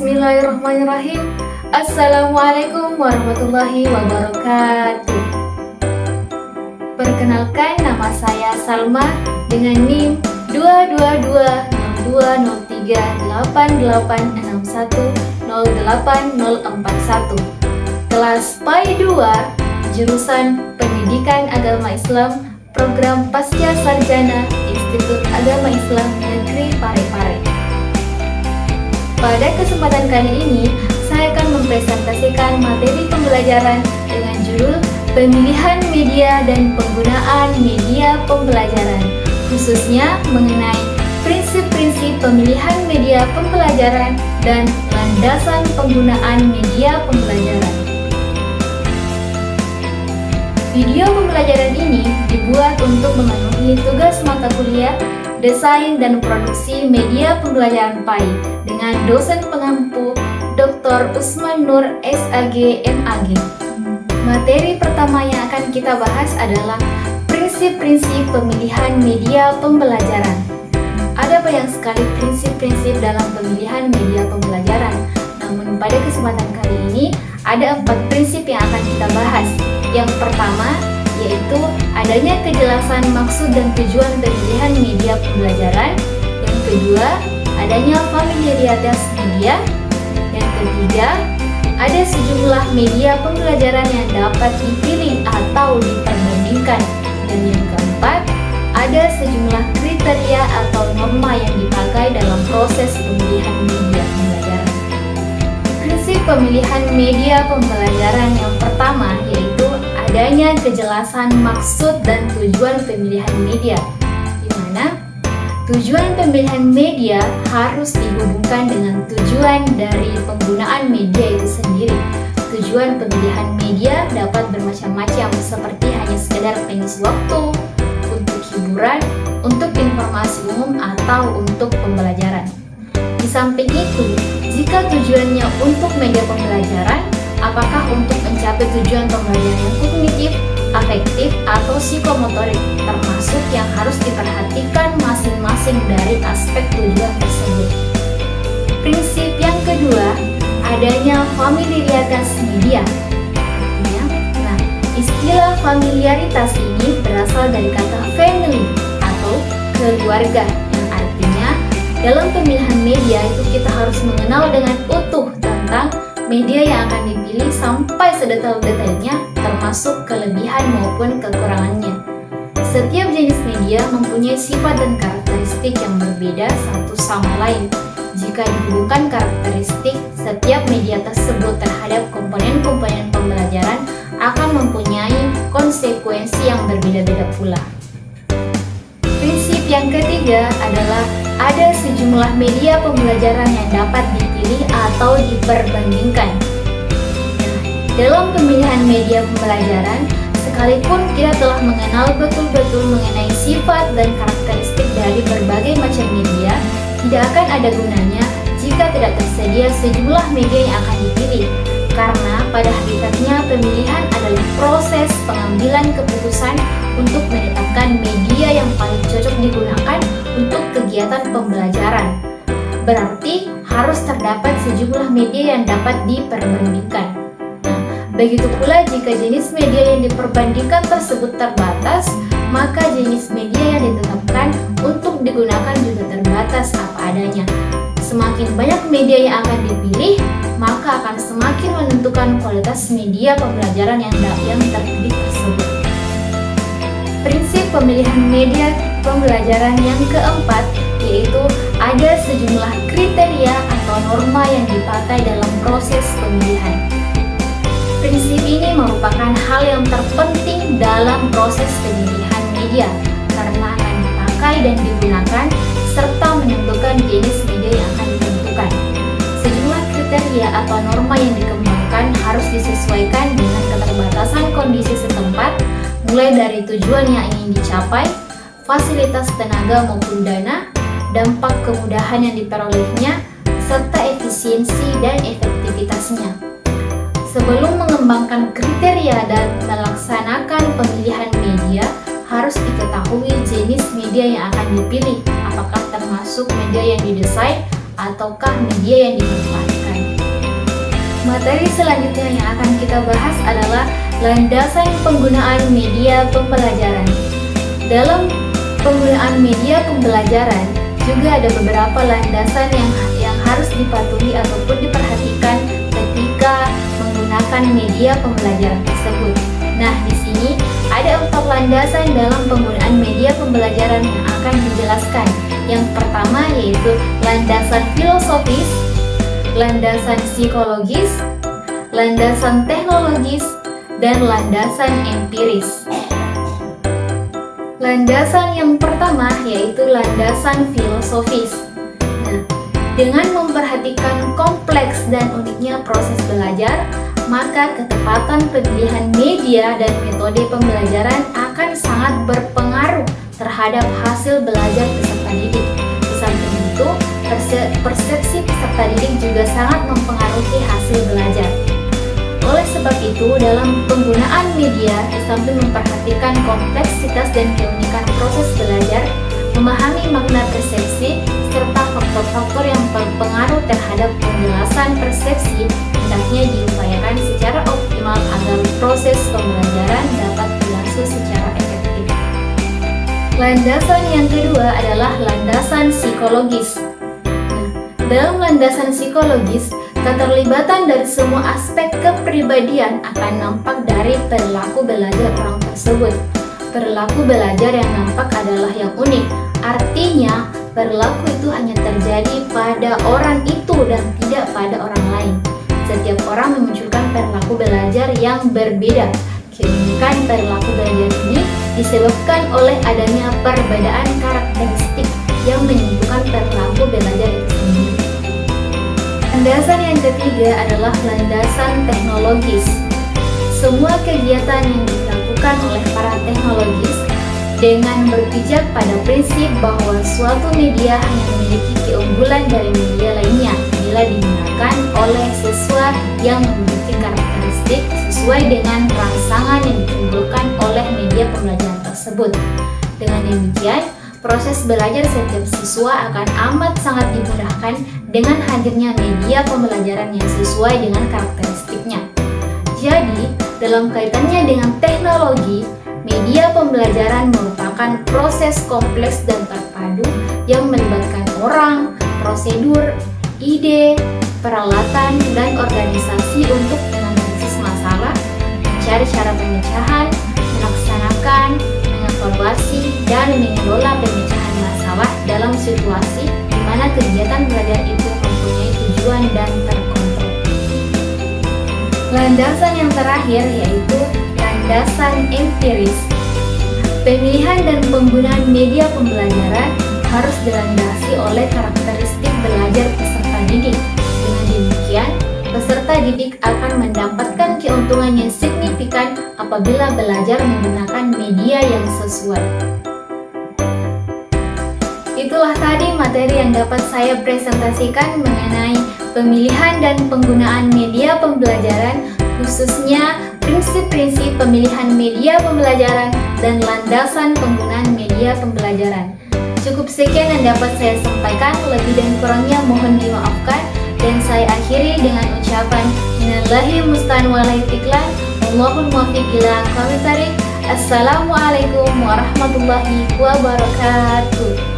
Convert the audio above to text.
Bismillahirrahmanirrahim. Assalamualaikum warahmatullahi wabarakatuh. Perkenalkan, nama saya Salma dengan NIM 22202038861084041, kelas PAI 2, jurusan Pendidikan Agama Islam, program Pasca Sarjana Institut Agama Islam Negeri Parepare. Pada kesempatan kali ini, saya akan mempresentasikan materi pembelajaran dengan judul Pemilihan Media dan Penggunaan Media Pembelajaran, khususnya mengenai prinsip-prinsip pemilihan media pembelajaran dan landasan penggunaan media pembelajaran. Video pembelajaran ini dibuat untuk memenuhi tugas mata kuliah Desain dan Produksi Media Pembelajaran PAI dengan dosen pengampu Dr. Usman Nur SAG MAG. Materi pertama yang akan kita bahas adalah prinsip-prinsip pemilihan media pembelajaran. Ada banyak sekali prinsip-prinsip dalam pemilihan media pembelajaran. Namun pada kesempatan kali ini ada 4 prinsip yang akan kita bahas. Yang pertama yaitu adanya kejelasan maksud dan tujuan pemilihan media pembelajaran. Yang kedua, adanya familiaritas media. Yang ketiga, ada sejumlah media pembelajaran yang dapat dipilih atau diperbandingkan. Dan yang keempat, ada sejumlah kriteria atau norma yang dipakai dalam proses pemilihan media pembelajaran. Prinsip pemilihan media pembelajaran yang pertama yaitu adanya kejelasan maksud dan tujuan pemilihan media, di mana tujuan pemilihan media harus dihubungkan dengan tujuan dari penggunaan media itu sendiri. Tujuan pemilihan media dapat bermacam-macam, seperti hanya sekedar pengisi waktu, untuk hiburan, untuk informasi umum, atau untuk pembelajaran. Di samping itu, jika tujuannya untuk media pembelajaran, apakah untuk mencapai tujuan pembelajaran yang kognitif, afektif, atau psikomotorik, termasuk yang harus diperhatikan masing-masing dari aspek tujuan tersebut. Prinsip yang kedua, adanya familiaritas media. Istilah familiaritas ini berasal dari kata family atau keluarga, yang artinya dalam pemilihan media itu kita harus mengenal dengan utuh tentang media yang akan dipilih sampai sedetail-detailnya, termasuk kelebihan maupun kekurangannya. Setiap jenis media mempunyai sifat dan karakteristik yang berbeda satu sama lain. Jika dihubungkan karakteristik setiap media tersebut terhadap komponen-komponen pembelajaran akan mempunyai konsekuensi yang berbeda-beda pula. Prinsip yang ketiga adalah ada sejumlah media pembelajaran yang dapat dipilih atau diperbandingkan. Dalam pemilihan media pembelajaran, sekalipun kita telah mengenal betul-betul mengenai sifat dan karakteristik dari berbagai macam media, tidak akan ada gunanya jika tidak tersedia sejumlah media yang akan dipilih, karena pada hakikatnya pemilihan adalah proses pengambilan keputusan untuk menetapkan media yang paling cocok digunakan untuk kegiatan pembelajaran. Berarti harus terdapat sejumlah media yang dapat diperbandingkan. Begitu pula jika jenis media yang diperbandingkan tersebut terbatas, maka jenis media yang ditetapkan untuk digunakan juga terbatas apa adanya. Semakin banyak media yang akan dipilih, maka akan semakin menentukan kualitas media pembelajaran yang terpilih tersebut. Prinsip pemilihan media pembelajaran yang keempat yaitu ada sejumlah kriteria atau norma yang dipakai dalam proses pemilihan. Prinsip ini merupakan hal yang terpenting dalam proses pemilihan media karena akan dipakai dan digunakan serta menentukan jenis media yang akan ditentukan. Sejumlah kriteria atau norma yang dikembangkan harus disesuaikan dengan keterbatasan kondisi setempat, mulai dari tujuan yang ingin dicapai, fasilitas tenaga maupun dana, dampak kemudahan yang diperolehnya, serta efisiensi dan efektivitasnya. Sebelum mengembangkan kriteria dan melaksanakan pemilihan media, harus diketahui jenis media yang akan dipilih, apakah termasuk media yang didesain ataukah media yang dimanfaatkan. Materi selanjutnya yang akan kita bahas adalah landasan penggunaan media pembelajaran. Dalam penggunaan media pembelajaran juga ada beberapa landasan yang harus dipatuhi ataupun diperhatikan ketika menggunakan media pembelajaran tersebut. Nah, di sini ada 4 landasan dalam penggunaan media pembelajaran yang akan dijelaskan. Yang pertama yaitu landasan filosofis, landasan psikologis, landasan teknologis, dan landasan empiris. Landasan yang pertama yaitu landasan filosofis. Nah, dengan memperhatikan kompleks dan uniknya proses belajar, maka ketepatan pemilihan media dan metode pembelajaran akan sangat berpengaruh terhadap hasil belajar peserta didik. Di samping itu, persepsi peserta didik juga sangat mempengaruhi hasil belajar. Oleh sebab itu, dalam penggunaan media, di samping memperhatikan kompleksitas dan keunikan proses belajar, memahami makna persepsi, serta faktor-faktor yang berpengaruh terhadap penjelasan persepsi, hendaknya diupayakan secara optimal agar proses pembelajaran dapat berlangsung secara efektif. Landasan yang kedua adalah landasan psikologis. Dalam landasan psikologis, keterlibatan dari semua aspek kepribadian akan nampak dari perilaku belajar orang tersebut. Perilaku belajar yang nampak adalah yang unik, artinya perilaku itu hanya terjadi pada orang itu dan tidak pada orang lain. Setiap orang memunculkan perilaku belajar yang berbeda. Keunikan perilaku belajar ini disebabkan oleh adanya perbedaan karakteristik yang menentukan perilaku belajar itu sendiri. Landasan yang ketiga adalah landasan teknologis. Semua kegiatan yang dilakukan oleh para teknologis dengan berpijak pada prinsip bahwa suatu media hanya memiliki keunggulan dari media lainnya bila digunakan oleh siswa yang memiliki karakteristik sesuai dengan rangsangan yang ditimbulkan oleh media pembelajaran tersebut. Dengan demikian, proses belajar setiap siswa akan amat sangat dimudahkan dengan hadirnya media pembelajaran yang sesuai dengan karakteristiknya. Jadi, dalam kaitannya dengan teknologi, media pembelajaran merupakan proses kompleks dan terpadu yang melibatkan orang, prosedur, ide, peralatan, dan organisasi untuk menganalisis masalah, mencari cara pemecahan, melaksanakan, mengevaluasi, dan mengelola pemecahan masalah dalam situasi di mana kegiatan belajar itu mempunyai tujuan dan terkontrol. Landasan yang terakhir yaitu landasan empiris. Pemilihan dan penggunaan media pembelajaran harus dilandasi oleh karakteristik belajar peserta didik. Dengan demikian, peserta didik akan mendapatkan keuntungan yang signifikan apabila belajar menggunakan media yang sesuai. Itulah tadi materi yang dapat saya presentasikan mengenai pemilihan dan penggunaan media pembelajaran, khususnya prinsip-prinsip pemilihan media pembelajaran dan landasan penggunaan media pembelajaran. Cukup sekian yang dapat saya sampaikan, lebih dan kurangnya mohon dimaafkan, dan saya akhiri dengan ucapan minallahi musta'an wa la istiqlal, wallahul muwaffiq ila aqwamit thariq. Assalamualaikum warahmatullahi wabarakatuh.